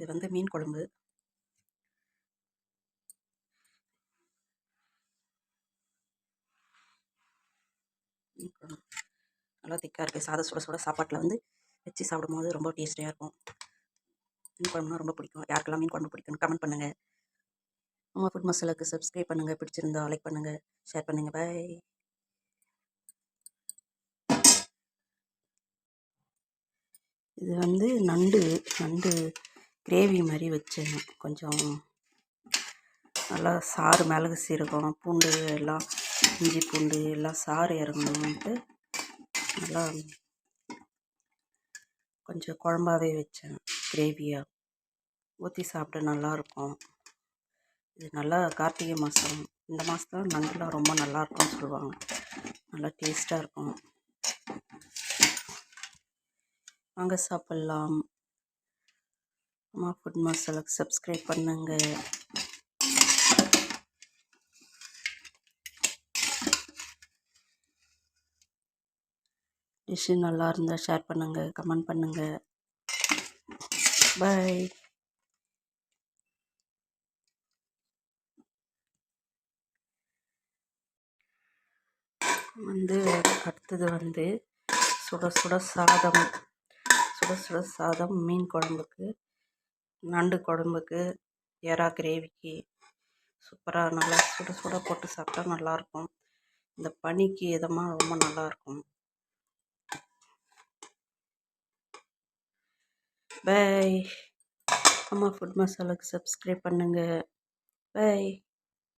இது வந்து மீன் குழம்பு. நல்லா திக்காக இருக்குது. சாதம் சுட சுட சாப்பாட்டில் வந்து வச்சு சாப்பிடும்போது ரொம்ப டேஸ்டியாக இருக்கும். மீன் குழம்புனா ரொம்ப பிடிக்கும். யாருக்கெல்லாம் மீன் குழம்பு பிடிக்கும்னு கமெண்ட் பண்ணுங்கள். அம்மா ஃபுட் மசாலாவுக்கு சப்ஸ்கிரைப் பண்ணுங்கள். பிடிச்சிருந்தா லைக் பண்ணுங்கள், ஷேர் பண்ணுங்கள். பாய். இது வந்து நண்டு கிரேவி மாதிரி வச்சேன். கொஞ்சம் நல்லா சாறு, மிளகு, சீரகம், பூண்டு எல்லாம், இஞ்சி பூண்டு எல்லாம் சாறு இறங்கணுன்ட்டு நல்லா கொஞ்சம் குழம்பாவே வச்சேன். கிரேவியாக ஊற்றி சாப்பிட நல்லாயிருக்கும். இது நல்லா கார்த்திகை மாதம், இந்த மாதம் நண்டுலாம் ரொம்ப நல்லாயிருக்கும்னு சொல்லுவாங்க. நல்லா டேஸ்ட்டாக இருக்கும். வாங்க சாப்பிட்லாம். அம்மா ஃபுட் மசாலாவுக்கு சப்ஸ்கிரைப் பண்ணுங்கள். டிஷ்ஷு நல்லா இருந்தால் ஷேர் பண்ணுங்கள், கமெண்ட் பண்ணுங்கள். பாய். அடுத்தது வந்து சுட சுட சாதம் மீன் குழம்புக்கு, நண்டு குழம்புக்கு, எறா கிரேவிக்கு சூப்பராக நல்லா சுட சுட போட்டு சாப்பிட்டா நல்லாயிருக்கும். இந்த பனிக்கு இதமாக ரொம்ப நல்லாயிருக்கும். பாய். அம்மா ஃபுட் மசாலாவுக்கு சப்ஸ்கிரைப் பண்ணுங்கள். பாய்.